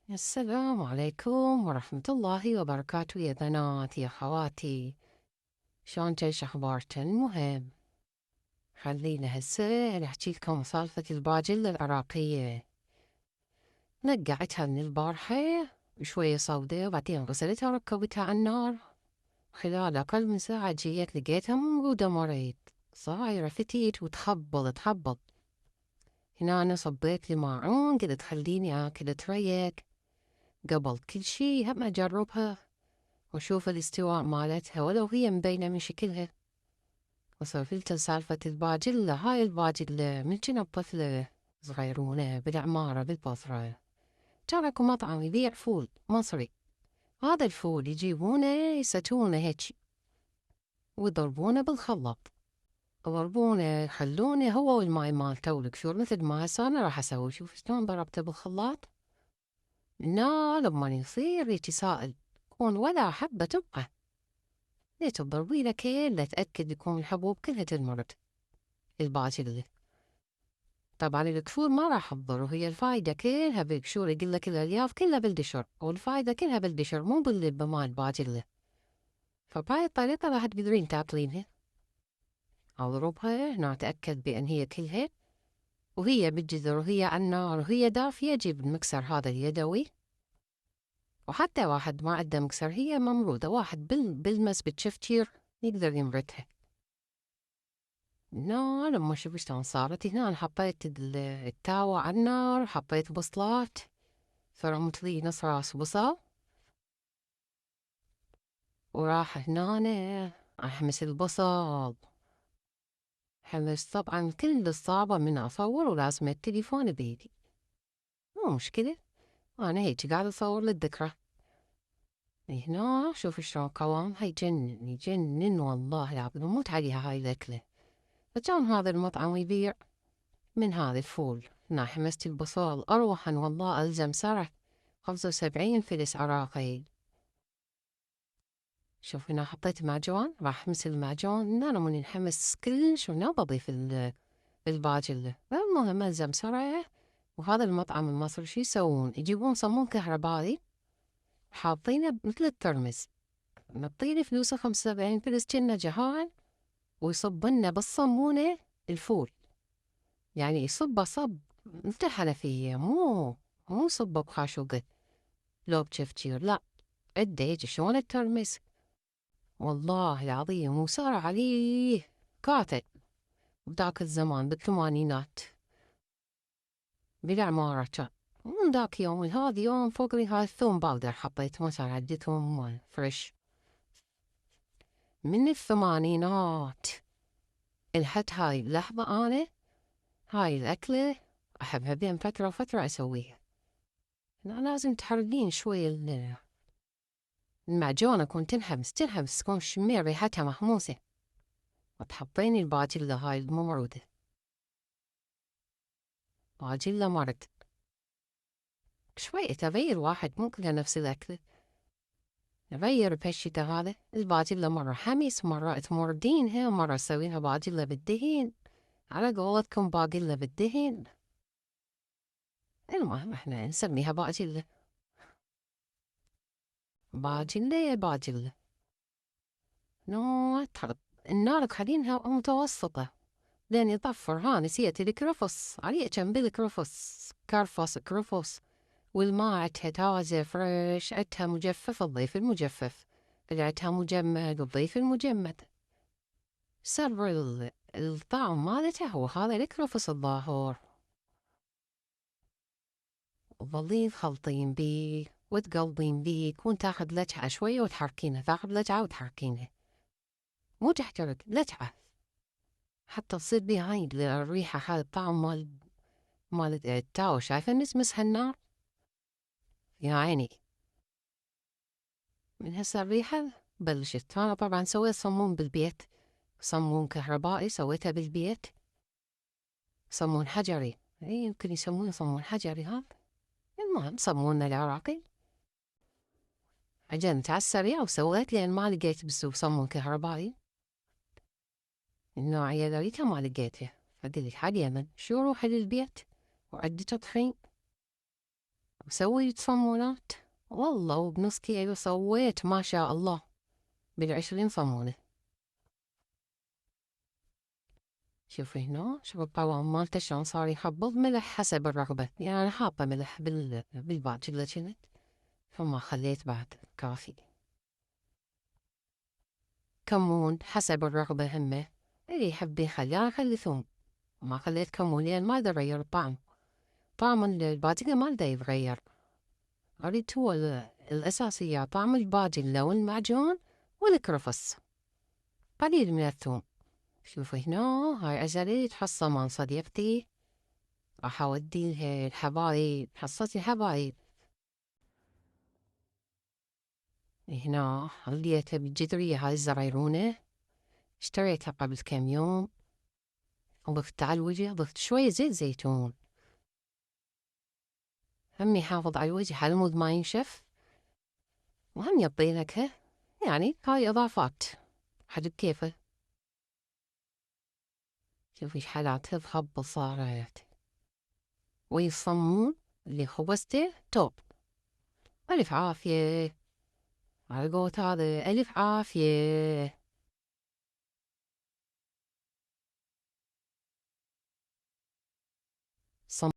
السلام عليكم ورحمة الله وبركاته يا بنات يا خواتي. شلون جيش أخباركن؟ المهم خلينا هسه نحكي لكم سالفة الباجلة العراقية. نقعتها من البارحة بشوية صودة وبعدين غسلتها وركبتها على النار. خلال أقل من ساعة جيت لقيتها موجودة مريض صايرة فتيت وتخبل. هنا أنا صبيت لي ماعون قلت خليني آكل تريك قبل كل شي هم أجربها وأشوف الاستواء مالتها ولو هي مبينة من شكلها. وسولفلت سالفة الباجلة. هاي الباجلة من جنا طفلة صغيرونة بالعمارة بالبصرة كان اكو مطعم يبيع فول مصري. هذا الفول يجيبونه يسجونه هيك ويضربونه بالخلاط، يضربونه يخلونه هو والماي مالته والكشور مثل ما هسه أنا راح أسوي. شوف شلون ضربته بالخلاط. لا لما يصير هيك سائل يكون ولا حبة تبقى. ليش تضربينه كله تأكد يكون الحبوب كلها تنمرض. الباجلة طبعا الكشور ما راح تضر وهي الفايدة كلها بالكشور. يقول لك الألياف كلها بالدشر والفايدة كلها بالدشر مو باللب مال الباجلة. فبهاي الطريقة راح تقدرين تاكلينها. أضربها هنا أتأكد بأن هي كلها وهي بالجذر وهي على النار وهي دافية. أجيب المكسر هذا اليدوي، وحتى واحد ما عنده مكسر هي ممرودة واحد بالمس بالشفتير يقدر يمرتها. لا لما شوف شلون صارت هنا أنا حطيت التاوة على النار، حطيت بصلات فرمت لي نص راس بصل، وراح هنا أحمس البصل. حمس طبعا كل الصعبة من أصور ولازم التليفون بيدي مو مشكلة. أنا هيك قاعدة أصور للذكرى. هنا شوف شلون قوامها يجنن والله العظيم أموت عليها هاي الأكلة. فكان هذا المطعم يبيع من هذا الفول. هنا حمست البصل أروحا والله ألزم سرح 75 فلس عراقي. شوف هنا حطيت معجون راح أحمس المعجون. أنا من نحمس كلش وهنا بضيف الباجلة. المهم ألزم سرعة. وهذا المطعم المصري شو يسوون؟ يجيبون صمون كهربائي حاطينه مثل الترمس، نعطيني فلوسه 75 فلس كنا جهان، ويصب لنا بالصمونة الفول. يعني يصبه صب مثل الحنفية مو صبه بخاشوقة لو بشفتشير لا عده هيك شلون الترمس. والله العظيم وصار عليه كاتل بذاك الزمان بالثمانينات بالعمارة كان. من ذاك يوم لهذا يوم فوق لي هاي الثوم باودر حطيت ما صار عندي ثوم فريش من الثمانينات. لحد هاي اللحظة أنا هاي الأكلة أحبها بين فترة وفترة أسويها. لازم تحرقين شوي المعجونة كون تنحمس تكون شمير ريحتها محموسة، وتحطين الباجلة هاي الممرودة باجلة مرد شوية تغير واحد مو كلها نفس الأكلة. نغير بهالشتا هذا الباجلة مرة حميس مرة تمردينها مرة تسويها باجلة بالدهن على قولتكم باجلة بالدهن. المهم احنا نسميها باجلة باجلة باجلة. نو تحط النار تخلينها متوسطة لين يطفر. ها نسيت الكرفس عليه جنب الكرفس كرفس والماء عدها تازة فريش عدها مجفف تضيف المجفف، إذا عدها مجمد تضيف المجمد. سر الطعم مالته هو هذا الكرفس الظاهر. وظلين خلطين بيه وتقلبين بيه يكون تاخذ لجعة شوية وتحركينه تاخذ لجعة وتحركينه مو تحترق لجعة حتى تصير بيه هاي الريحة هاي الطعم مال التاو. شايفة نسمس هالنار يا عيني من هسه الريحة بلشت. أنا طبعا سويت صمون بالبيت، صمون كهربائي سويته بالبيت، صمون حجري يمكن يسمونه صمون حجري هذا. المهم صموننا العراقي عجنت على السريع وسويت لين ما لقيت بالسوق صمون كهربائي النوعية ذريتها ما لقيتها. فقلت حد يمن شو روحي للبيت وعدي تطحين وسويت صمونات والله، وبنص كيلو سويت ما شاء الله بال20 صمونة. شوفي هنا، شوف القوام مالته شلون صار يحبض. ملح حسب الرغبة، يعني أنا حاطة ملح بالباجلة جنت، فما خليت بعد كافي. كمون حسب الرغبة همه، اللي يحب يخلي، أنا خلي ثوم، ما خليت كمون لأن ما يغير الطعم. طعم الباجلة ما دا يتغير، أريد هو الأساسية، طعم الباجلة والمعجون والكرفس، قليل من الثوم. شوفي هنا، هاي أجريت حصة مال صديقتي، راح أوديها الحبايب، حصة الحبايب. هنا خليتها بالجدرية، هاي الزريرونة اشتريتها قبل كم يوم، ضفت على الوجه، ضفت شوية زيت زيتون، هم يحافظ على الوجه على مود ما ينشف، وهم يعطي نكهة. يعني هاي إضافات حد بكيفه. شوفي ايش حالاتها تهبل صارت. ويصمون اللي خبزته توب. ألف عافية على قوت هذا، ألف عافية.